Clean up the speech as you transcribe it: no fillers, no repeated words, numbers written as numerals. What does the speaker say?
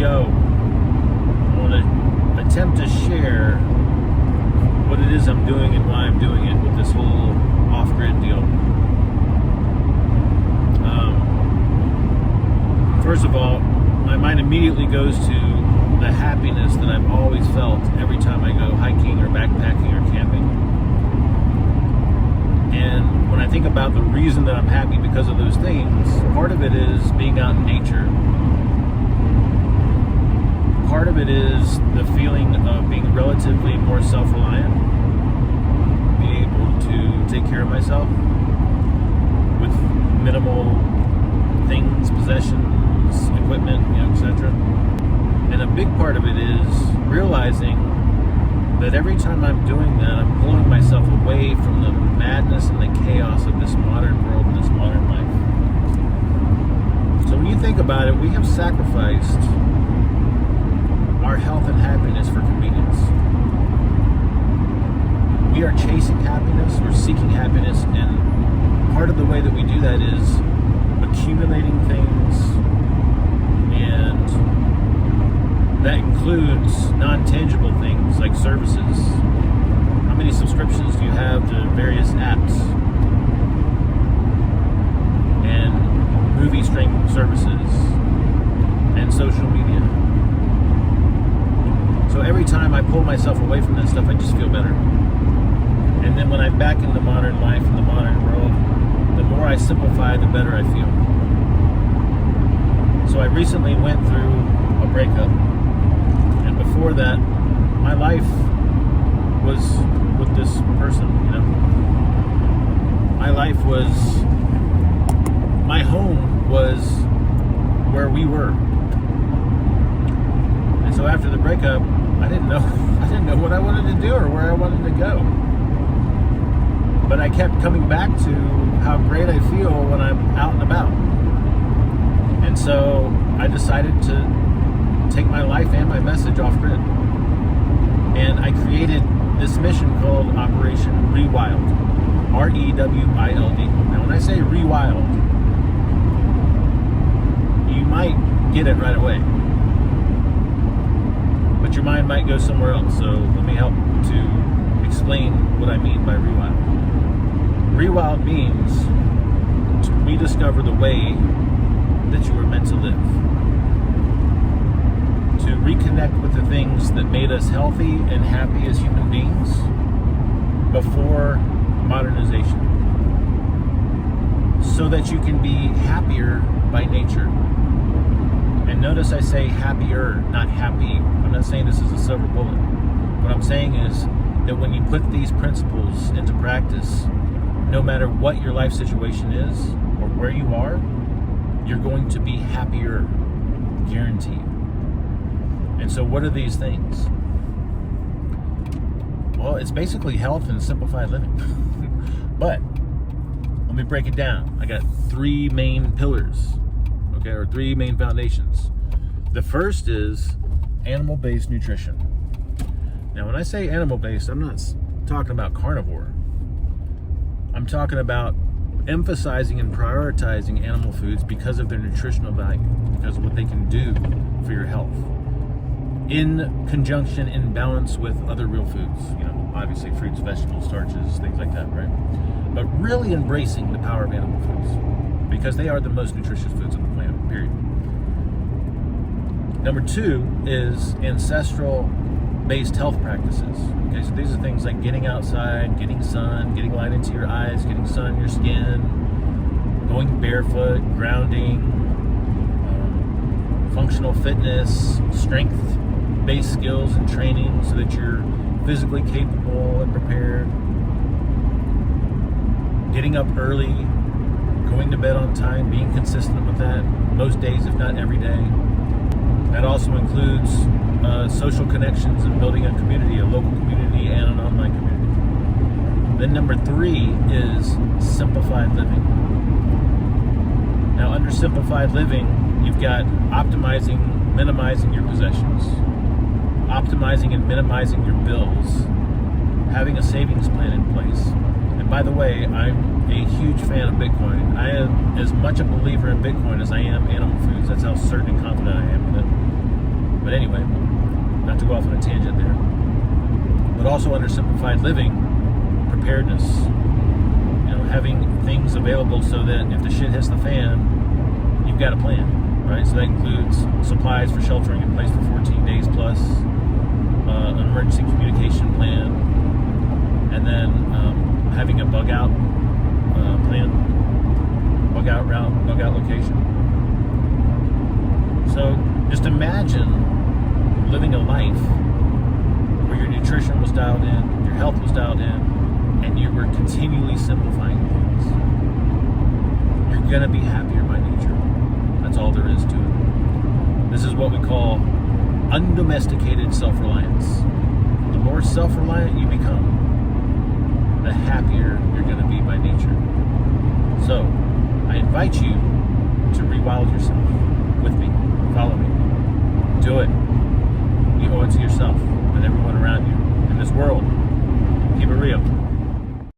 go, I want to attempt to share what it is I'm doing and why I'm doing it with this whole off-grid deal. First of all, my mind immediately goes to the happiness that I've always felt every time I go hiking or backpacking or camping. And when I think about the reason that I'm happy because of those things, part of it is being out in nature. Part of it is the feeling of being relatively more self-reliant, being able to take care of myself with minimal things, possessions, equipment, etc. And a big part of it is realizing that every time I'm doing that, I'm pulling myself away from the madness and the chaos of this modern world and this modern life. So when you think about it, we have sacrificed our health and happiness for convenience. We are chasing happiness, we're seeking happiness, and part of the way that we do that is accumulating things, and that includes non-tangible things like services. How many subscriptions do you have to various apps and movie streaming services and social media? So every time I pull myself away from that stuff, I just feel better. And then when I'm back in the modern life, in the modern world, the more I simplify, the better I feel. So I recently went through a breakup. And before that, my life was with this person, My life was, my home was where we were. And so after the breakup, I didn't know what I wanted to do or where I wanted to go. But I kept coming back to how great I feel when I'm out and about. And so I decided to take my life and my message off grid. And I created this mission called Operation Rewild. Rewild. Now when I say rewild, you might get it right away. But your mind might go somewhere else. So let me help to explain what I mean by rewild. Rewild means to rediscover the way that you were meant to live. To reconnect with the things that made us healthy and happy as human beings before modernization. So that you can be happier by nature. And notice I say happier, not happy. I'm not saying this is a silver bullet. What I'm saying is that when you put these principles into practice, no matter what your life situation is or where you are, you're going to be happier, guaranteed. And so what are these things? Well, it's basically health and simplified living. But let me break it down. I got 3 main pillars, or 3 main foundations. The first is animal-based nutrition. Now, when I say animal-based, I'm not talking about carnivore. I'm talking about emphasizing and prioritizing animal foods because of their nutritional value, because of what they can do for your health, in conjunction, in balance with other real foods, obviously fruits, vegetables, starches, things like that, right? But really embracing the power of animal foods, because they are the most nutritious foods on the planet, period. Number 2 is ancestral-based health practices. Okay, so these are things like getting outside, getting sun, getting light into your eyes, getting sun on your skin, going barefoot, grounding, functional fitness, strength-based skills and training so that you're physically capable and prepared. Getting up early, going to bed on time, being consistent with that most days, if not every day. That also includes social connections and building a community, a local community and an online community. Then number 3 is simplified living. Now under simplified living, you've got minimizing your possessions, optimizing and minimizing your bills, having a savings plan in place. And by the way, I'm a huge fan of Bitcoin. I am as much a believer in Bitcoin as I am animal foods. That's how certain and confident I am with it. not to go off on a tangent there. But also under Simplified Living, Preparedness. Having things available so that if the shit hits the fan, you've got a plan, right? So that includes supplies for sheltering in place for 14 days plus, an emergency communication plan, and then having a bug out plan, bug out route, bug out location. So just imagine living a life where your nutrition was dialed in, your health was dialed in, and you were continually simplifying things. You're going to be happier by nature. That's all there is to it. This is what we call undomesticated self-reliance. The more self-reliant you become, the happier you're going to be by nature. So, I invite you to rewild yourself with me. Follow me. Do it. You owe it to yourself and everyone around you in this world. Keep it real.